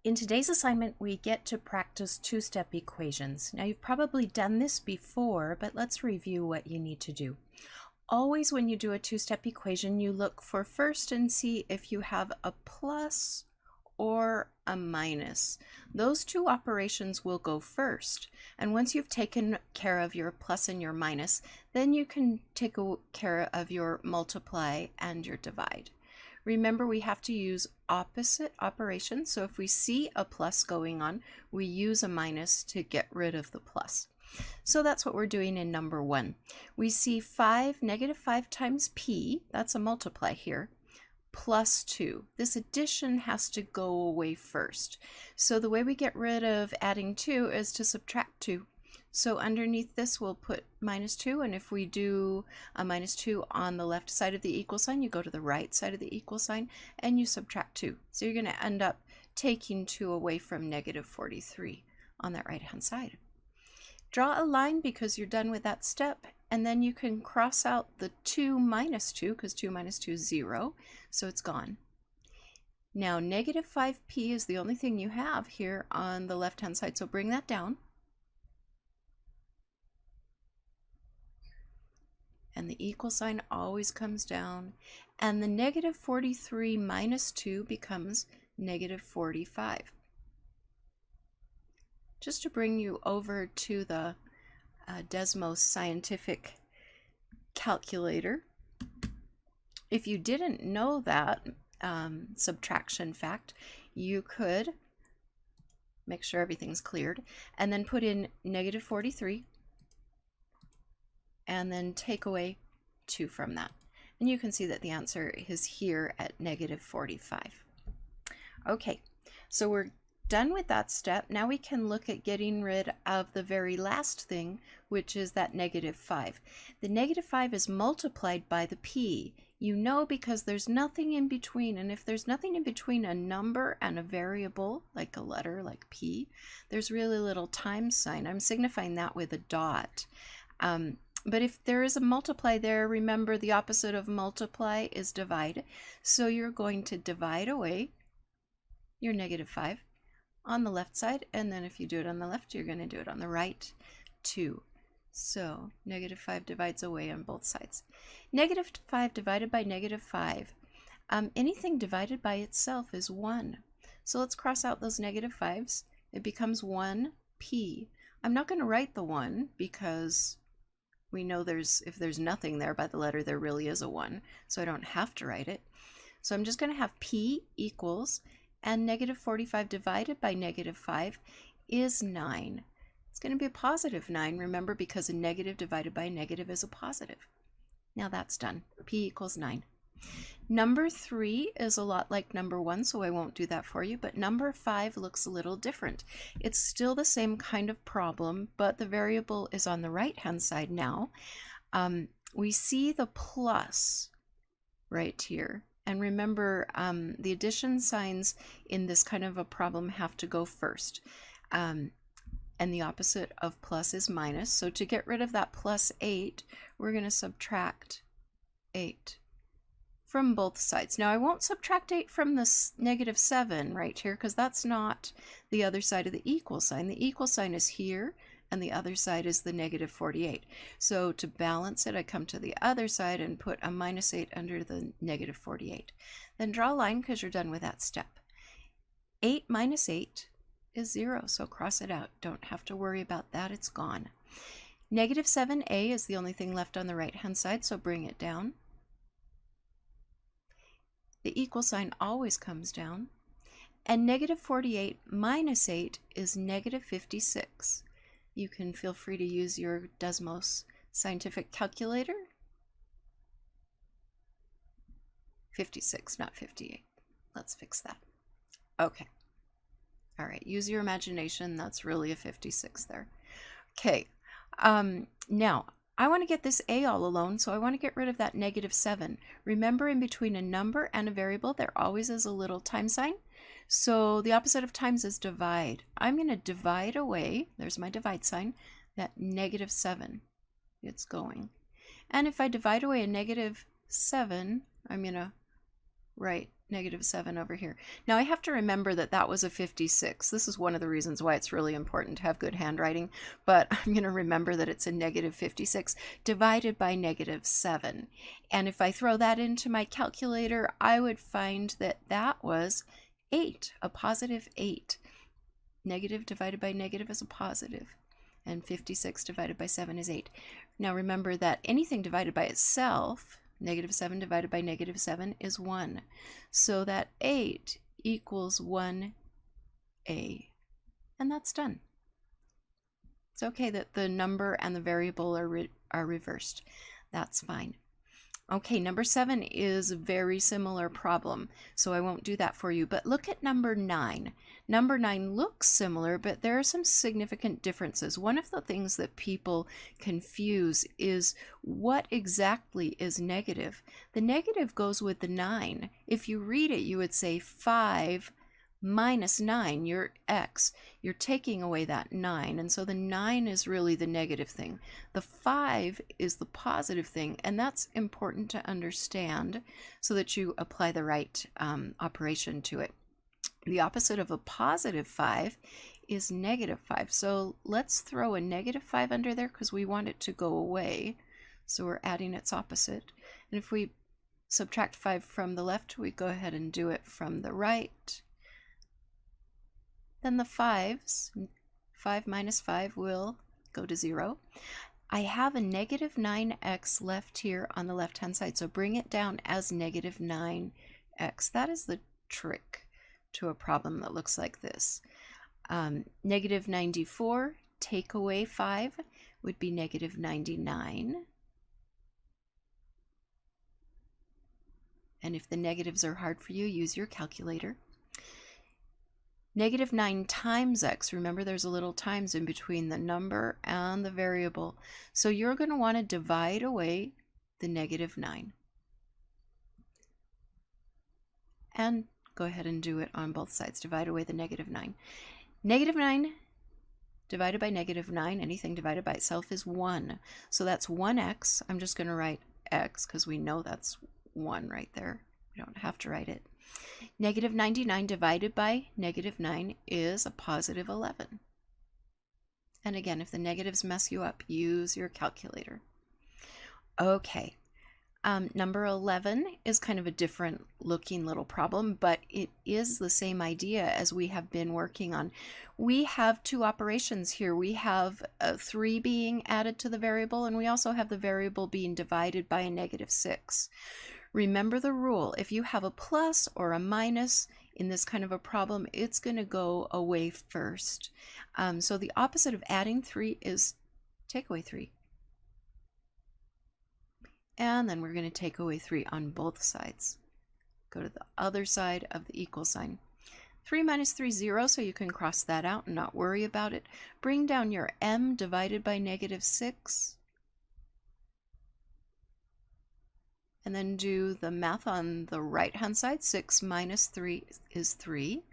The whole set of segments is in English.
In today's assignment, we get to practice two-step equations. Now, you've probably done this before, but let's review what you need to do. Always when you do a two-step equation, you look for first and see if you have a plus or a minus. Those two operations will go first. And once you've taken care of your plus and your minus, then you can take care of your multiply and your divide. Remember, we have to use opposite operations. So if we see a plus going on, we use a minus to get rid of the plus. So that's what we're doing in number 1. We see negative 5 times p, that's a multiply here, plus 2. This addition has to go away first. So the way we get rid of adding 2 is to subtract 2. So underneath this we'll put minus 2, and if we do a minus 2 on the left side of the equal sign, you go to the right side of the equal sign and you subtract 2. So you're going to end up taking 2 away from negative 43 on that right hand side. Draw a line because you're done with that step, and then you can cross out the 2 minus 2 because 2 minus 2 is 0, so it's gone. Now negative 5p is the only thing you have here on the left hand side, so bring that down. And the equal sign always comes down, and the negative 43 minus 2 becomes negative 45. Just to bring you over to the Desmos scientific calculator, if you didn't know that subtraction fact, you could make sure everything's cleared and then put in negative 43 and then take away 2 from that. And you can see that the answer is here at negative 45. Okay, so we're done with that step. Now we can look at getting rid of the very last thing, which is that negative 5. The negative 5 is multiplied by the p. You know, because there's nothing in between, and if there's nothing in between a number and a variable, like a letter like p, there's really little times sign. I'm signifying that with a dot. But if there is a multiply there, remember the opposite of multiply is divide. So you're going to divide away your negative 5 on the left side, and then if you do it on the left, you're going to do it on the right too. So negative 5 divides away on both sides. Negative 5 divided by negative 5. Anything divided by itself is 1. So let's cross out those negative 5s. It becomes 1p. I'm not going to write the 1 because we know if there's nothing there by the letter, there really is a 1. So I don't have to write it. So I'm just going to have p equals, and negative 45 divided by negative 5 is 9. It's going to be a positive 9, remember, because a negative divided by a negative is a positive. Now that's done. P equals 9. Number 3 is a lot like number 1, so I won't do that for you, but number 5 looks a little different. It's still the same kind of problem, but the variable is on the right-hand side now. We see the plus right here. And remember, the addition signs in this kind of a problem have to go first. And the opposite of plus is minus. So to get rid of that plus 8, we're going to subtract 8 from both sides. Now I won't subtract 8 from this negative 7 right here because that's not the other side of the equal sign. The equal sign is here, and the other side is the negative 48. So to balance it, I come to the other side and put a minus 8 under the negative 48. Then draw a line because you're done with that step. 8 minus 8 is 0, so cross it out. Don't have to worry about that, it's gone. Negative 7a is the only thing left on the right-hand side, so bring it down. The equal sign always comes down. And negative 48 minus 8 is negative 56. You can feel free to use your Desmos scientific calculator. 56, not 58. Let's fix that. Okay. All right, use your imagination. That's really a 56 there. Okay, now I want to get this a all alone, so I want to get rid of that negative 7. Remember, in between a number and a variable, there always is a little time sign. So the opposite of times is divide. I'm going to divide away, there's my divide sign, that negative 7. It's going. And if I divide away a negative 7, I'm going to write negative 7 over here. Now I have to remember that that was a 56. This is one of the reasons why it's really important to have good handwriting, but I'm going to remember that it's a negative 56 divided by negative 7. And if I throw that into my calculator, I would find that that was 8, a positive 8. Negative divided by negative is a positive, and 56 divided by 7 is 8. Now remember that anything divided by itself, negative 7 divided by negative 7 is 1. So that 8 equals 1a. And that's done. It's okay that the number and the variable are reversed. That's fine. Okay, number 7 is a very similar problem, so I won't do that for you. But look at number 9. Number 9 looks similar, but there are some significant differences. One of the things that people confuse is what exactly is negative. The negative goes with the 9. If you read it, you would say 5 minus 9, your x. You're taking away that 9, and so the 9 is really the negative thing. The 5 is the positive thing, and that's important to understand so that you apply the right operation to it. The opposite of a positive 5 is negative 5. So let's throw a negative 5 under there because we want it to go away. So we're adding its opposite. And if we subtract 5 from the left, we go ahead and do it from the right. Then the 5's, 5 minus 5 will go to 0. I have a negative 9x left here on the left-hand side, so bring it down as negative 9x. That is the trick to a problem that looks like this. Negative 94, take away 5, would be negative 99. And if the negatives are hard for you, use your calculator. Negative 9 times x, remember there's a little times in between the number and the variable. So you're going to want to divide away the negative 9. And go ahead and do it on both sides. Divide away the negative 9. Negative 9 divided by negative 9, anything divided by itself is 1. So that's 1x. I'm just going to write x because we know that's 1 right there. We don't have to write it. Negative 99 divided by negative 9 is a positive 11. And again, if the negatives mess you up, use your calculator. Okay, number 11 is kind of a different looking little problem, but it is the same idea as we have been working on. We have two operations here. We have a 3 being added to the variable, and we also have the variable being divided by a negative 6. Remember the rule, if you have a plus or a minus in this kind of a problem, it's going to go away first. So the opposite of adding 3 is take away 3. And then we're going to take away 3 on both sides. Go to the other side of the equal sign. 3 minus 3 is 0, so you can cross that out and not worry about it. Bring down your m divided by negative 6. And then do the math on the right-hand side. 6 minus 3 is 3.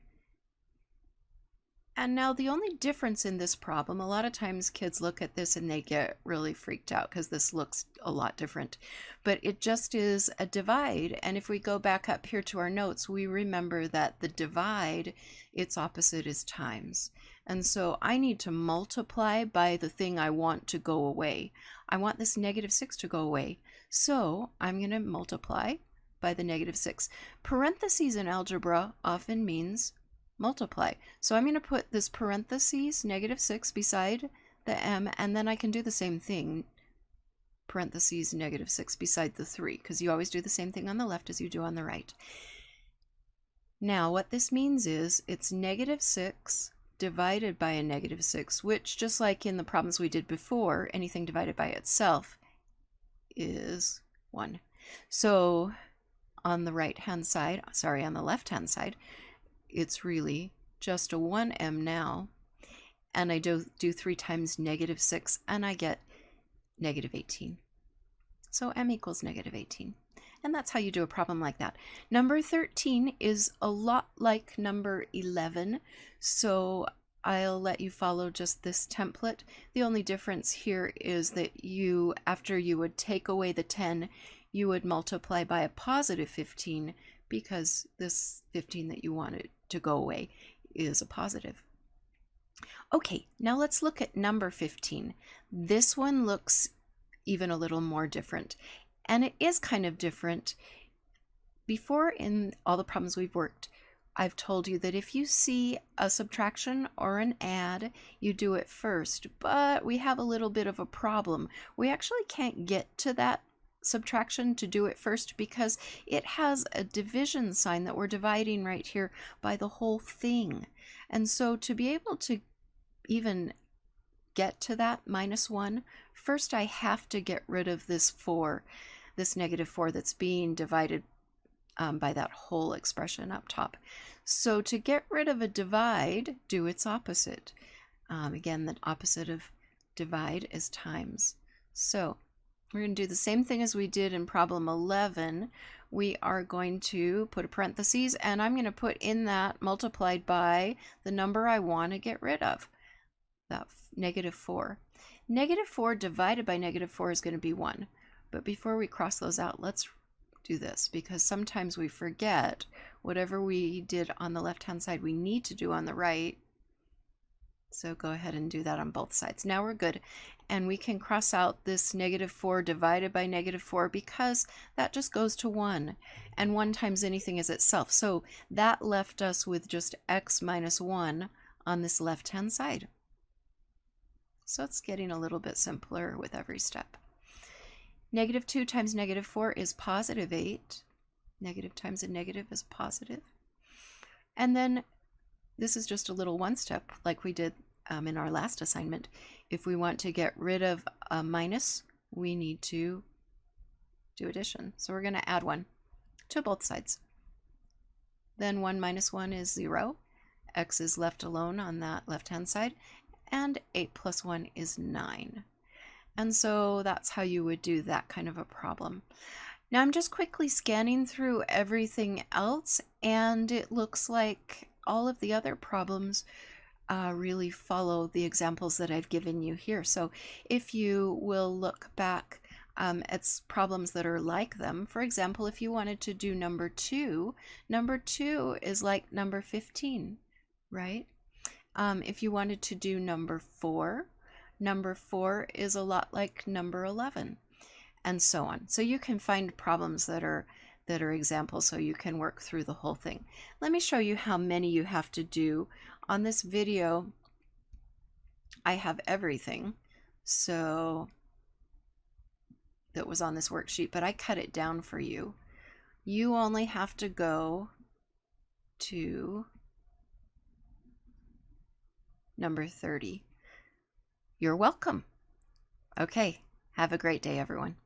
And now the only difference in this problem, a lot of times kids look at this and they get really freaked out because this looks a lot different. But it just is a divide. And if we go back up here to our notes, we remember that the divide, its opposite is times. And so I need to multiply by the thing I want to go away. I want this negative 6 to go away. So I'm going to multiply by the negative 6. Parentheses in algebra often means multiply. So I'm going to put this parentheses, negative 6, beside the m, and then I can do the same thing, parentheses, negative 6, beside the 3, because you always do the same thing on the left as you do on the right. Now what this means is it's negative 6 divided by a negative 6, which, just like in the problems we did before, anything divided by itself is 1. So on the right-hand side, sorry, on the left-hand side, it's really just a 1m now, and I do 3 times negative 6, and I get negative 18. So m equals negative 18. And that's how you do a problem like that. Number 13 is a lot like number 11, so I'll let you follow just this template. The only difference here is that you, after you would take away the 10, you would multiply by a positive 15 because this 15 that you wanted to go away is a positive. Okay, now let's look at number 15. This one looks even a little more different, and it is kind of different. Before, in all the problems we've worked, I've told you that if you see a subtraction or an add, you do it first, but we have a little bit of a problem. We actually can't get to that subtraction to do it first because it has a division sign that we're dividing right here by the whole thing. And so to be able to even get to that -1, first I have to get rid of this 4, this -4 that's being divided by that whole expression up top. So to get rid of a divide, do its opposite. Again, the opposite of divide is times. So we're going to do the same thing as we did in problem 11. We are going to put a parentheses, and I'm going to put in that multiplied by the number I want to get rid of, that -4. -4 divided by -4 is going to be 1. But before we cross those out, let's do this, because sometimes we forget whatever we did on the left-hand side we need to do on the right. So go ahead and do that on both sides. Now we're good, and we can cross out this -4 divided by -4 because that just goes to 1, and 1 times anything is itself. So that left us with just x minus 1 on this left-hand side. So it's getting a little bit simpler with every step. -2 times -4 is positive 8. Negative times a negative is positive. And then this is just a little one step like we did in our last assignment. If we want to get rid of a minus, we need to do addition. So we're going to add 1 to both sides. Then 1 minus 1 is 0. X is left alone on that left-hand side. And 8 plus 1 is 9. And so that's how you would do that kind of a problem. Now I'm just quickly scanning through everything else, and it looks like all of the other problems really follow the examples that I've given you here. So if you will look back at problems that are like them, for example, if you wanted to do number 2 is like number 15, right? If you wanted to do number 4 is a lot like number 11, and so on. So you can find problems that are examples, so you can work through the whole thing. Let me show you how many you have to do. On this video, I have everything so that was on this worksheet, but I cut it down for you. You only have to go to number 30. You're welcome. Okay, have a great day, everyone.